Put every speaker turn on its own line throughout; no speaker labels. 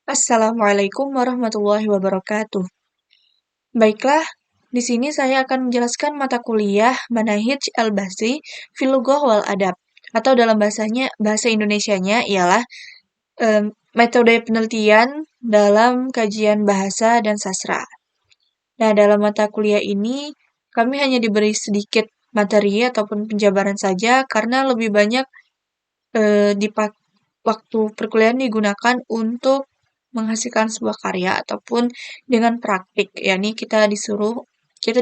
Assalamualaikum warahmatullahi wabarakatuh. Baiklah, di sini saya akan menjelaskan mata kuliah Manahij Al-Bahsi fil Lughah wal Adab, atau dalam bahasa Indonesianya ialah metode penelitian dalam kajian bahasa dan sastra. Nah, dalam mata kuliah ini kami hanya diberi sedikit materi ataupun penjabaran saja karena lebih banyak waktu perkuliahan digunakan untuk menghasilkan sebuah karya ataupun dengan praktik, yakni kita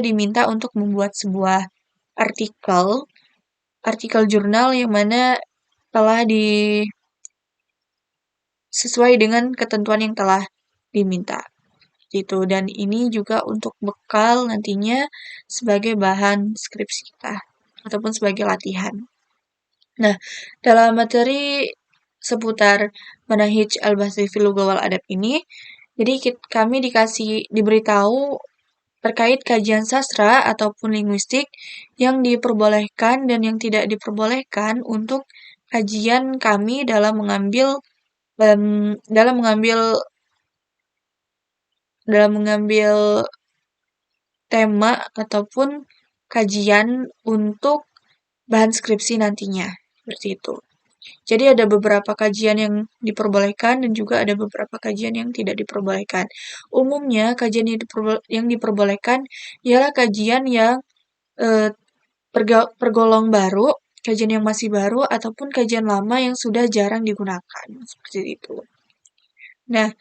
diminta untuk membuat sebuah artikel, artikel jurnal yang mana telah sesuai dengan ketentuan yang telah diminta gitu. Dan ini juga untuk bekal nantinya sebagai bahan skripsi kita ataupun sebagai latihan. Nah, dalam materi seputar Manahij Al-Bahsi fil Lughah wal Adab ini, jadi kami diberitahu terkait kajian sastra ataupun linguistik yang diperbolehkan dan yang tidak diperbolehkan untuk kajian kami dalam mengambil tema ataupun kajian untuk bahan skripsi nantinya, seperti itu. Jadi ada beberapa kajian yang diperbolehkan dan juga ada beberapa kajian yang tidak diperbolehkan. Umumnya kajian yang diperbolehkan ialah kajian yang eh, tergolong baru, kajian yang masih baru ataupun kajian lama yang sudah jarang digunakan, seperti itu. Nah,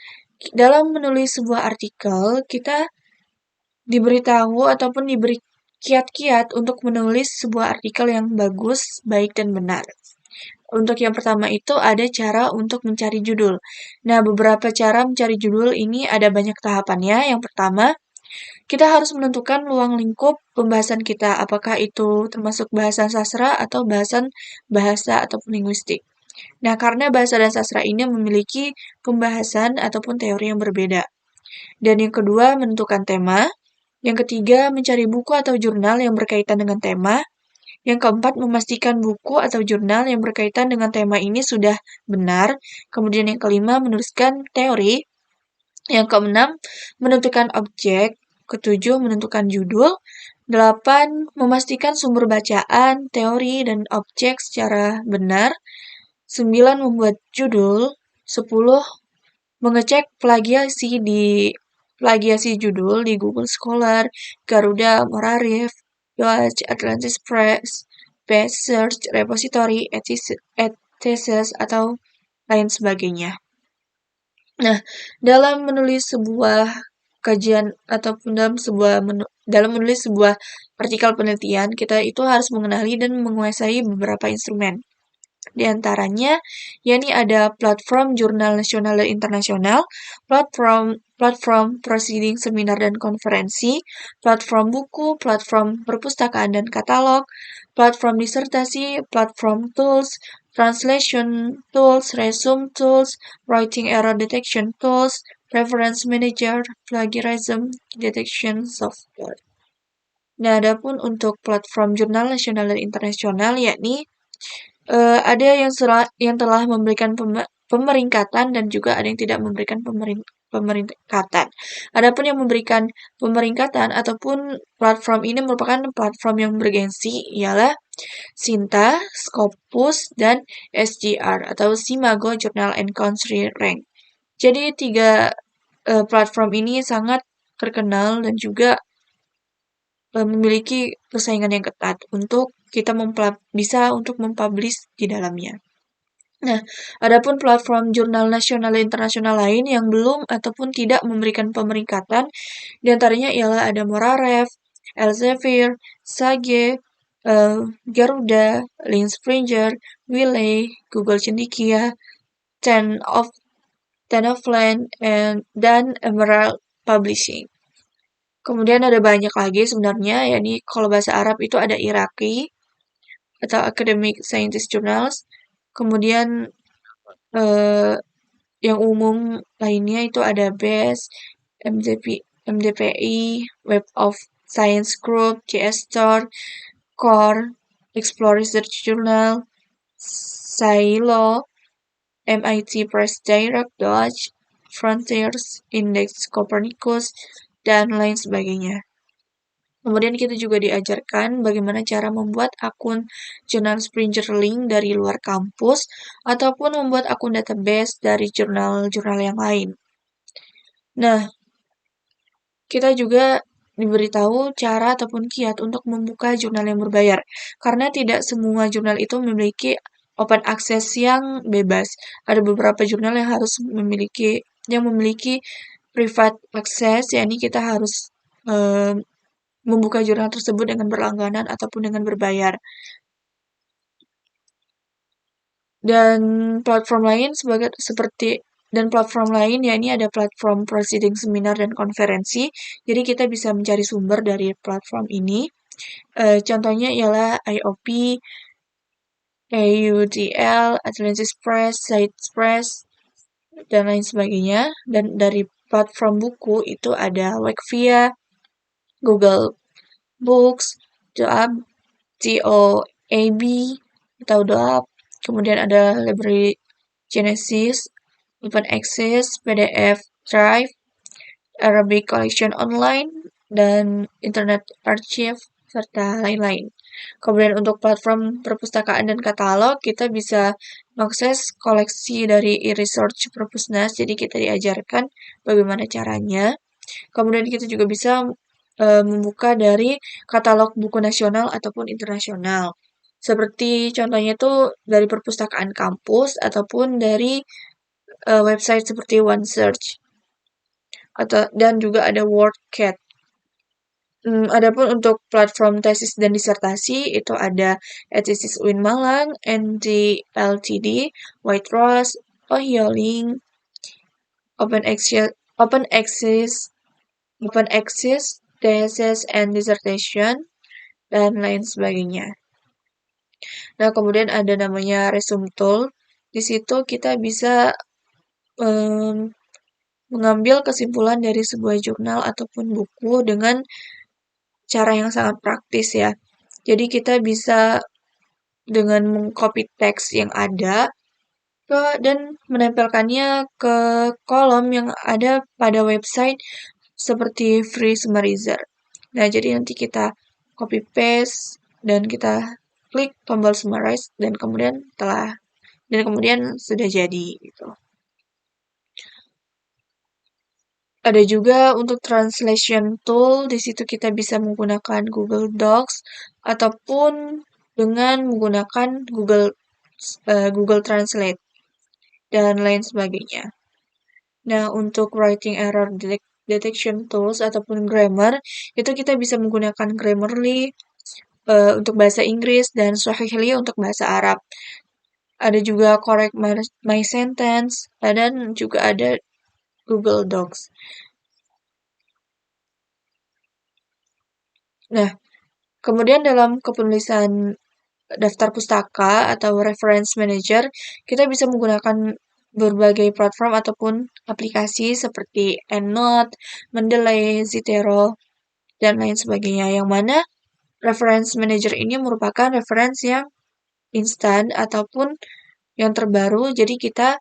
dalam menulis sebuah artikel, kita diberitahu ataupun diberi kiat-kiat untuk menulis sebuah artikel yang bagus, baik dan benar. Untuk yang pertama itu ada cara untuk mencari judul. Nah, beberapa cara mencari judul ini ada banyak tahapannya. Yang pertama, kita harus menentukan ruang lingkup pembahasan kita, apakah itu termasuk bahasan sastra atau bahasa ataupun linguistik. Nah, karena bahasa dan sastra ini memiliki pembahasan ataupun teori yang berbeda. Dan yang kedua, menentukan tema. Yang ketiga, mencari buku atau jurnal yang berkaitan dengan tema. Yang keempat, memastikan buku atau jurnal yang berkaitan dengan tema ini sudah benar. Kemudian yang kelima, menuliskan teori. Yang keenam, menentukan objek. Ketujuh, menentukan judul. Delapan, memastikan sumber bacaan, teori, dan objek secara benar. Sembilan, membuat judul. 10, mengecek plagiasi judul di Google Scholar, Garuda, Morareef, Dodge, Atlantis Press, Best Search, Repository, etc. atau lain sebagainya. Nah, dalam menulis sebuah kajian ataupun dalam menulis sebuah artikel penelitian, kita itu harus mengenali dan menguasai beberapa instrumen. Di antaranya, yakni ada platform jurnal nasional dan internasional, platform proceeding seminar dan konferensi, platform buku, platform perpustakaan dan katalog, platform disertasi, platform tools, translation tools, resume tools, writing error detection tools, reference manager, plagiarism detection software. Nah, adapun untuk platform jurnal nasional dan internasional, yakni ada yang telah memberikan pemeringkatan dan juga ada yang tidak memberikan pemeringkatan. Adapun yang memberikan pemeringkatan ataupun platform ini merupakan platform yang bergensi ialah Sinta, Scopus, dan SJR atau Simago Journal and Country Rank. Jadi tiga platform ini sangat terkenal dan juga memiliki persaingan yang ketat untuk kita bisa untuk mempublish di dalamnya. Nah, adapun platform jurnal nasional dan internasional lain yang belum ataupun tidak memberikan pemeringkatan, diantaranya ialah ada Morareef, Elsevier, Sage, Garuda, Linspringer, Wiley, Google Cendekia, Ten of Land, dan Emerald Publishing. Kemudian ada banyak lagi sebenarnya, yakni kalau bahasa Arab itu ada Iraqi atau Academic Scientist Journals. Kemudian yang umum lainnya itu ada BES, MDPI, Web of Science Group, JSTOR, Core, Explore Research Journal, Silo, MIT Press Direct, Dodge, Frontiers, Index Copernicus, dan lain sebagainya. Kemudian kita juga diajarkan bagaimana cara membuat akun jurnal Springerling dari luar kampus ataupun membuat akun database dari jurnal-jurnal yang lain. Nah, kita juga diberitahu cara ataupun kiat untuk membuka jurnal yang berbayar. Karena tidak semua jurnal itu memiliki open access yang bebas. Ada beberapa jurnal yang harus memiliki private access, yakni kita harus membuka jurnal tersebut dengan berlangganan ataupun dengan berbayar. Dan platform lain yakni ada platform proceeding seminar dan konferensi. Jadi kita bisa mencari sumber dari platform ini. Contohnya ialah IOP, AUDL, Atlantis Press, Sites Press, dan lain sebagainya. Dan dari platform buku itu ada Wakefia, Google Books, DOAB atau DOAB, kemudian ada Library Genesis, Open Access, PDF Drive, Arabic Collection Online, dan Internet Archive, serta lain-lain. Kemudian untuk platform perpustakaan dan katalog, kita bisa mengakses koleksi dari e-research Perpusnas, jadi kita diajarkan bagaimana caranya. Kemudian kita juga bisa membuka dari katalog buku nasional ataupun internasional. Seperti contohnya itu dari perpustakaan kampus ataupun dari website seperti OneSearch dan juga ada WordCat. Adapun untuk platform tesis dan disertasi itu ada Etesis UIN Malang, ND LTD, White Rose, Ohio Link, Open Access, Thesis and Dissertation, dan lain sebagainya. Nah, kemudian ada namanya Resume Tool. Di situ kita bisa mengambil kesimpulan dari sebuah jurnal ataupun buku dengan cara yang sangat praktis ya. Jadi kita bisa dengan mengcopy teks yang ada dan menempelkannya ke kolom yang ada pada website seperti Free Summarizer. Nah, jadi nanti kita copy paste dan kita klik tombol summarize dan kemudian sudah jadi gitu. Ada juga untuk translation tool, di situ kita bisa menggunakan Google Docs ataupun dengan menggunakan Google Translate dan lain sebagainya. Nah, untuk writing error detection tools ataupun grammar, itu kita bisa menggunakan Grammarly untuk bahasa Inggris dan Swahili untuk bahasa Arab. Ada juga Correct My Sentence dan juga ada Google Docs. Nah, kemudian dalam kepenulisan daftar pustaka atau reference manager, kita bisa menggunakan berbagai platform ataupun aplikasi seperti EndNote, Mendeley, Zotero, dan lain sebagainya. Yang mana reference manager ini merupakan reference yang instan ataupun yang terbaru. Jadi kita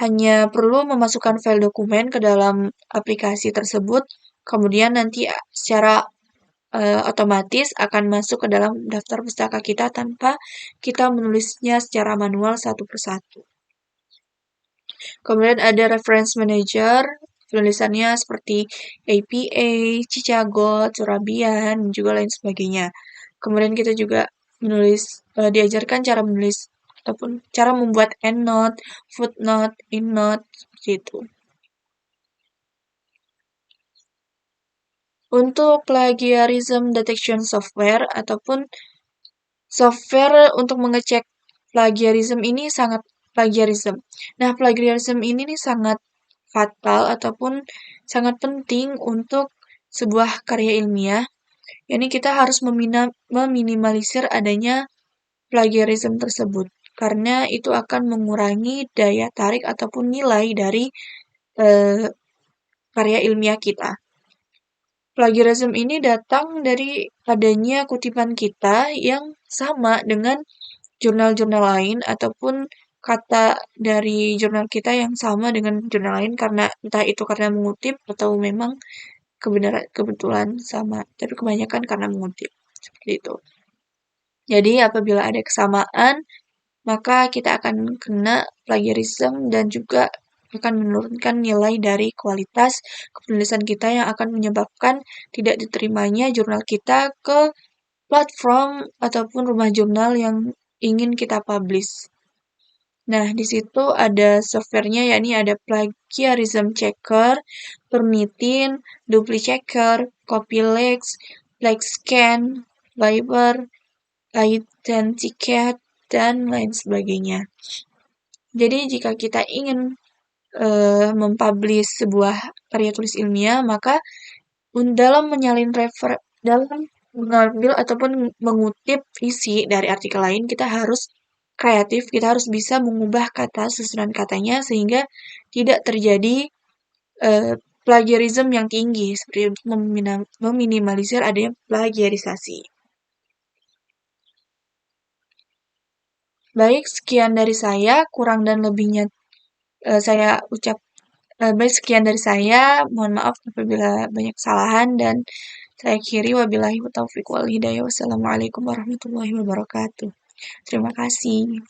hanya perlu memasukkan file dokumen ke dalam aplikasi tersebut, kemudian nanti secara otomatis akan masuk ke dalam daftar pustaka kita tanpa kita menulisnya secara manual satu persatu. Kemudian ada reference manager, penulisannya seperti APA, Chicago, Surabian, dan juga lain sebagainya. Kemudian kita juga diajarkan cara menulis ataupun cara membuat endnote, footnote, endnote, seperti itu. Untuk plagiarism detection software ataupun software untuk mengecek plagiarism ini sangat plagiarism. Nah, plagiarism ini nih sangat fatal ataupun sangat penting untuk sebuah karya ilmiah. Yani kita harus meminimalisir adanya plagiarism tersebut karena itu akan mengurangi daya tarik ataupun nilai dari karya ilmiah kita. Plagiarism ini datang dari adanya kutipan kita yang sama dengan jurnal-jurnal lain ataupun kata dari jurnal kita yang sama dengan jurnal lain karena entah itu karena mengutip atau memang kebetulan sama, tapi kebanyakan karena mengutip. Seperti itu. Jadi apabila ada kesamaan, maka kita akan kena plagiarism dan juga akan menurunkan nilai dari kualitas penulisan kita yang akan menyebabkan tidak diterimanya jurnal kita ke platform ataupun rumah jurnal yang ingin kita publish. Nah, di situ ada softwarenya, yakni ada Plagiarism Checker, Pernitin, Duplichecker, Copylex, Plexscan, Viber, Authenticate, dan lain sebagainya. Jadi, jika kita ingin mempublish sebuah karya tulis ilmiah, maka dalam dalam mengambil ataupun mengutip isi dari artikel lain, kita harus kreatif, kita harus bisa mengubah kata susunan katanya sehingga tidak terjadi plagiarism yang tinggi seperti untuk meminimalisir adanya plagiarisasi. Baik, sekian dari saya, kurang dan lebihnya saya ucap baik, sekian dari saya. Mohon maaf apabila banyak kesalahan dan saya akhiri wabillahi taufiq wal hidayah. Wassalamualaikum warahmatullahi wabarakatuh. Terima kasih.